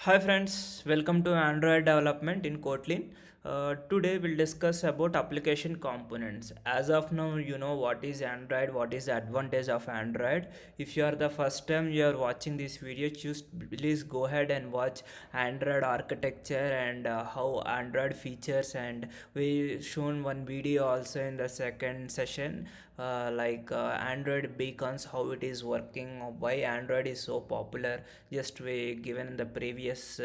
Hi friends, welcome to Android development in Kotlin. Today we'll discuss about application components. As of now, you know what is Android, what is the advantage of Android. If you are the first time you are watching this video, please go ahead and watch Android architecture and how Android features, and we shown one video also in the second session, Android beacons, how it is working, why Android is so popular, just we given in the previous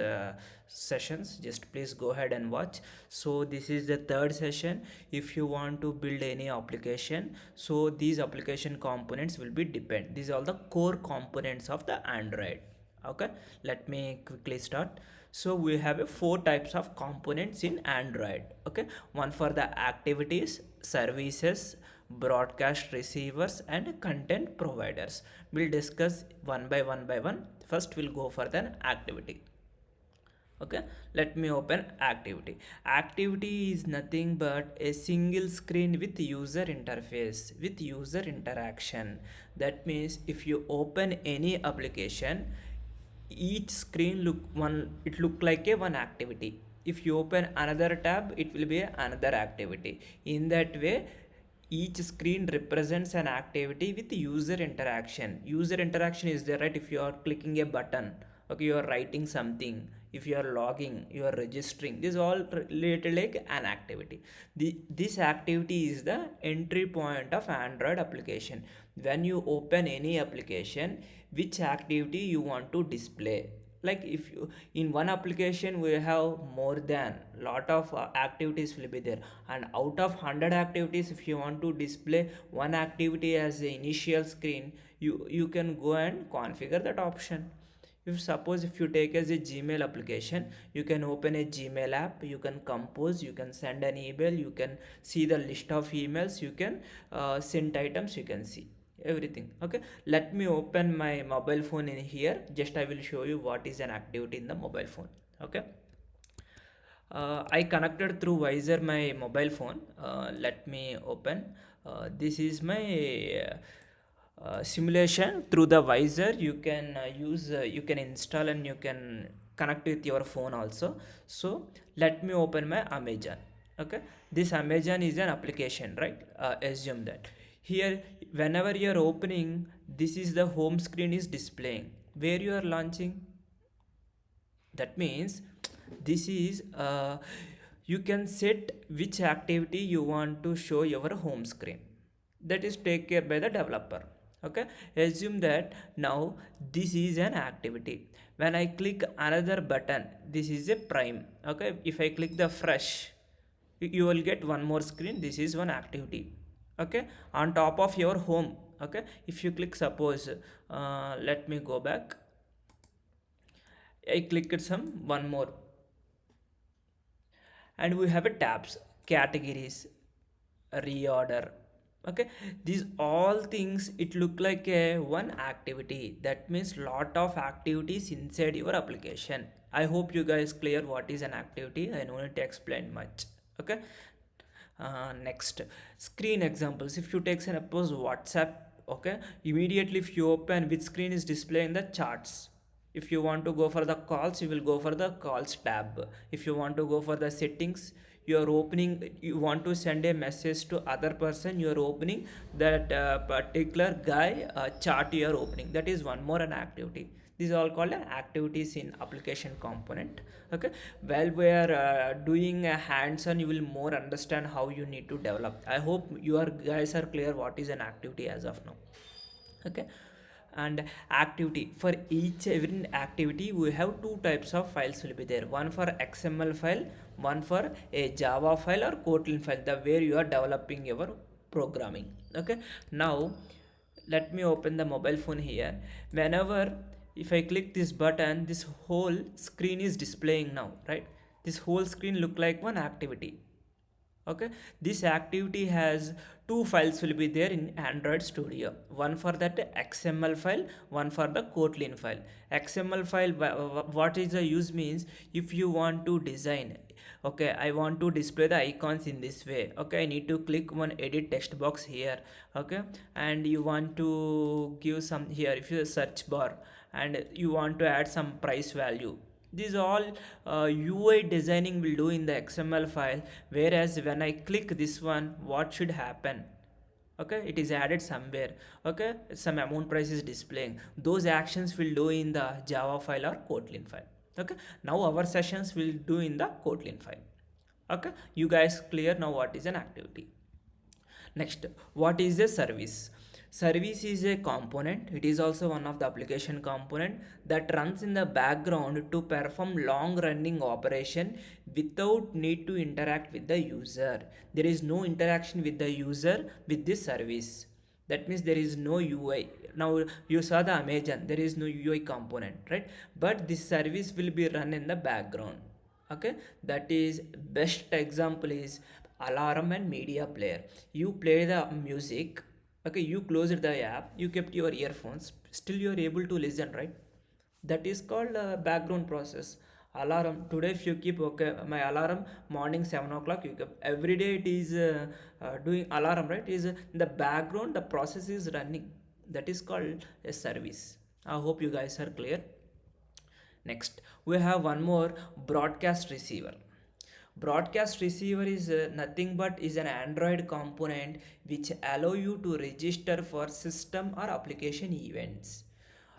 sessions. Just please go ahead and watch. So this is the third session. If you want to build any application, so these application components will be depend, these are all the core components of the Android. Okay, let me quickly start. So we have four types of components in Android. Okay, one for the activities, services, broadcast receivers, and content providers. We'll discuss one by one. First we'll go for the activity. Okay, let me open activity is nothing but a single screen with user interface, with user interaction. That means if you open any application, each screen look like a one activity. If you open another tab, it will be another activity. In that way, each screen represents an activity with user interaction. User interaction is there, right? If you are clicking a button, okay, you are writing something, if you are logging, you are registering, this is all related like an activity. This activity is the entry point of Android application. When you open any application, which activity you want to display, like if you in one application we have more than lot of activities will be there, and out of 100 activities, if you want to display one activity as the initial screen, you can go and configure that option. If suppose if you take as a Gmail application, you can open a Gmail app, you can compose, you can send an email, you can see the list of emails, you can send items, you can see everything. Okay, let me open my mobile phone in here. Just I will show you what is an activity in the mobile phone. Okay, I connected through Wiser my mobile phone. Let me open. This is my simulation through the Wiser. You can you can install and you can connect with your phone also. So let me open my Amazon. Okay, this Amazon is an application, right? Assume that here, whenever you are opening, this is the home screen is displaying where you are launching. That means this is you can set which activity you want to show your home screen. That is take care by the developer. Okay, assume that now this is an activity. When I click another button, this is a prime. Okay, if I click the fresh, you will get one more screen. This is one activity. Okay, on top of your home. Okay, if you click, suppose let me go back, I clicked some one more, and we have a tabs, categories, reorder. Okay, these all things, it look like a one activity. That means lot of activities inside your application. I hope you guys clear what is an activity. I don't need to explain much. Okay, next, screen examples. If you take suppose WhatsApp, okay, immediately if you open, which screen is displaying the charts. If you want to go for the calls, you will go for the calls tab. If you want to go for the settings, you are opening, you want to send a message to other person, you are opening that particular guy chart you are opening. That is one more an activity. These are all called activities in application component. Okay, while we are doing a hands-on, you will more understand how you need to develop. I hope you are guys are clear what is an activity as of now. Okay, and activity, for each every activity we have two types of files will be there. One for XML file, one for a Java file or Kotlin file, the where you are developing your programming. Okay, now let me open the mobile phone here. Whenever if I click this button, this whole screen is displaying now, right? This whole screen look like one activity. Okay, this activity has two files will be there in Android Studio. One for that XML file, one for the Kotlin file. XML file, what is the use means, if you want to design, okay, I want to display the icons in this way. Okay, I need to click one edit text box here. Okay, and you want to give some here, if you search bar, and you want to add some price value. These all UI designing will do in the XML file, whereas when I click this one, what should happen? Okay, it is added somewhere. Okay, some amount price is displaying. Those actions will do in the Java file or Kotlin file. Okay, now our sessions will do in the Kotlin file. Okay, you guys clear now what is an activity? Next, what is a service? Service is a component. It is also one of the application component that runs in the background to perform long running operation without need to interact with the user. There is no interaction with the user with this service. That means there is no UI. Now you saw the Amazon, there is no UI component, right? But this service will be run in the background. Okay, that is best example is alarm and media player. You play the music, okay, you closed the app, you kept your earphones, still you are able to listen, right? That is called background process. Alarm today, if you keep, okay, my alarm morning 7 o'clock, you keep every day it is doing alarm, right? Is in the background the process is running. That is called a service. I hope you guys are clear. Next, we have one more, broadcast receiver. Broadcast receiver is nothing but is an Android component which allow you to register for system or application events.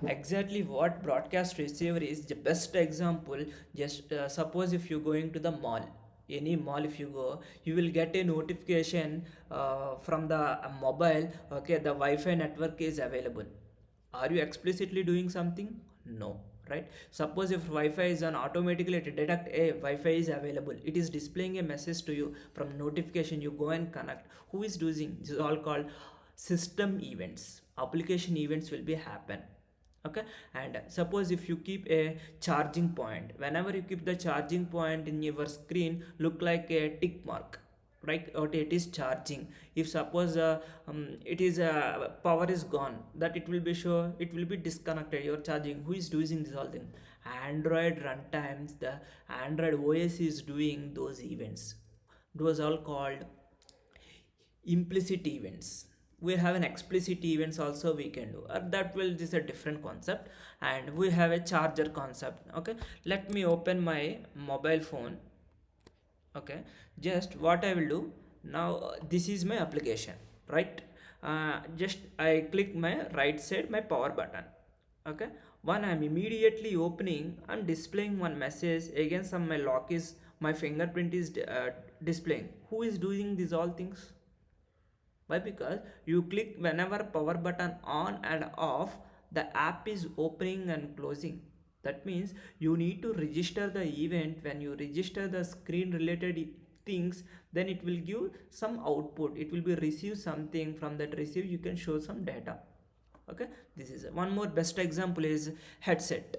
Exactly what broadcast receiver is, the best example, just suppose if you're going to the mall, any mall if you go, you will get a notification from the mobile, okay, the Wi-Fi network is available. Are you explicitly doing something? No, right? Suppose if Wi-Fi is on, automatically it detect a Wi-Fi is available, it is displaying a message to you from notification, you go and connect. Who is doing this? Is all called system events. Application events will be happen. Okay, and suppose if you keep a charging point, whenever you keep the charging point in your screen look like a tick mark, right? Or it is charging. If suppose it is power is gone, that it will be sure it will be disconnected, you're charging. Who is doing this all thing? Android runtimes, the Android OS is doing those events. Those all called implicit events. We have an explicit events also we can do, that will, this is a different concept. And we have a charger concept. Okay, let me open my mobile phone. Okay, just what I will do now, this is my application, right? Just I click my right side my power button. Okay, one I'm immediately opening and displaying one message again, some my lock is, my fingerprint is displaying. Who is doing these all things? Why? Because you click whenever power button on and off, the app is opening and closing. That means you need to register the event. When you register the screen related things, then it will give some output, it will be receive something, from that receive you can show some data. Okay, this is one more best example is headset.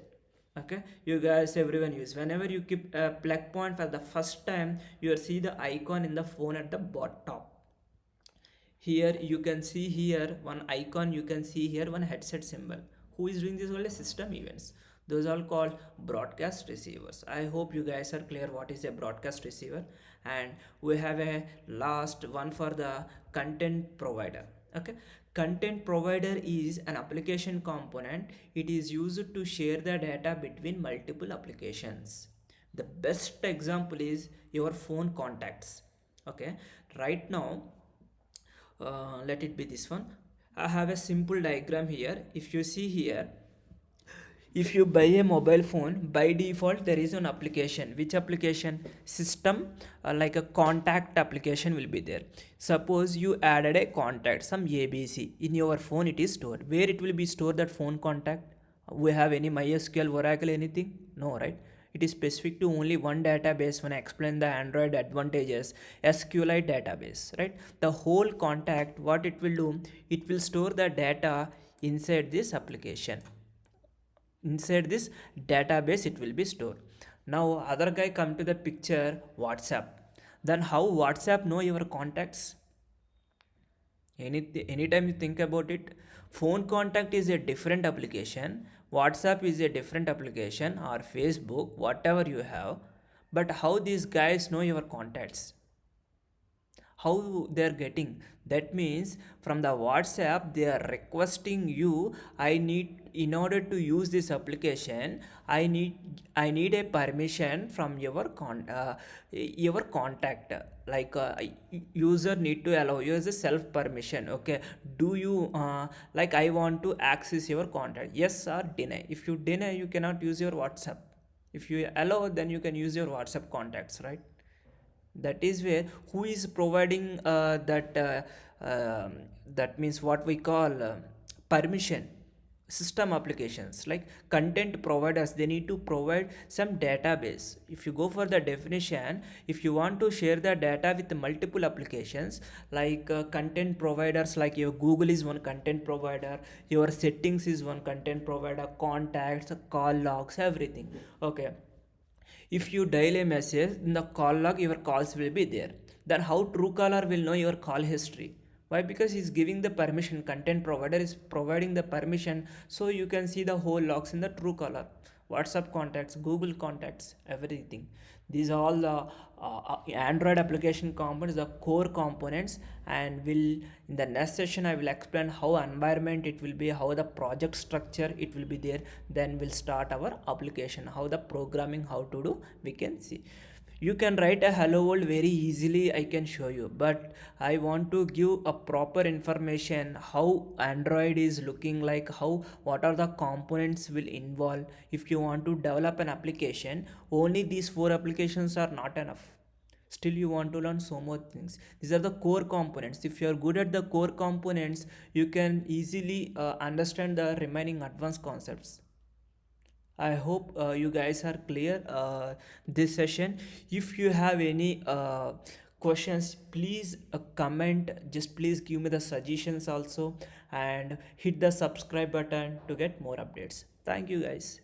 Okay, you guys everyone use, whenever you keep a plug point for the first time, you will see the icon in the phone at the bottom. Here you can see here one icon, you can see here one headset symbol. Who is doing this? Only system events. Those are called broadcast receivers. I hope you guys are clear what is a broadcast receiver. And we have a last one for the content provider. Okay, content provider is an application component. It is used to share the data between multiple applications. The best example is your phone contacts. Okay, right now, let it be this one. I have a simple diagram here. If you see here, if you buy a mobile phone, by default there is an application. Which application? System, like a contact application will be there. Suppose you added a contact, some ABC in your phone, it is stored. Where it will be stored, that phone contact? We have any MySQL, Oracle, anything? No, right? It is specific to only one database. When I explain the Android advantages, SQLite database, right? The whole contact, what it will do, it will store the data inside this application. Inside this database it will be stored. Now other guy come to the picture, WhatsApp. Then how WhatsApp know your contacts? Anytime you think about it, phone contact is a different application, WhatsApp is a different application, or Facebook, whatever you have. But how these guys know your contacts? how they are getting. That means from the WhatsApp they are requesting you, I need, in order to use this application, I need a permission from your contact. Like user need to allow you as a self permission. Okay, do you like, I want to access your contact, yes or deny. If you deny, you cannot use your WhatsApp. If you allow, then you can use your WhatsApp contacts, right? That is where, who is providing um, that means what we call permission. System applications like content providers, they need to provide some database. If you go for the definition, if you want to share the data with multiple applications, like content providers, like your Google is one content provider, your settings is one content provider, contacts, call logs, everything. Okay, if you dial a message in the call log, your calls will be there. Then how Truecaller will know your call history? Why? Because he's giving the permission. Content provider is providing the permission, so you can see the whole logs in the Truecaller, WhatsApp contacts, Google contacts, everything. These are all the Android application components, the core components, and will, in the next session I will explain how environment it will be, how the project structure it will be there. Then we'll start our application, how the programming, how to do, we can see. You can write a hello world very easily, I can show you, but I want to give a proper information how Android is looking like, how, what are the components will involve. If you want to develop an application, only these four applications are not enough. Still you want to learn so more things. These are the core components. If you are good at the core components, you can easily understand the remaining advanced concepts. I hope you guys are clear this session. If you have any questions, please comment. Just please give me the suggestions also, and hit the subscribe button to get more updates. Thank you guys.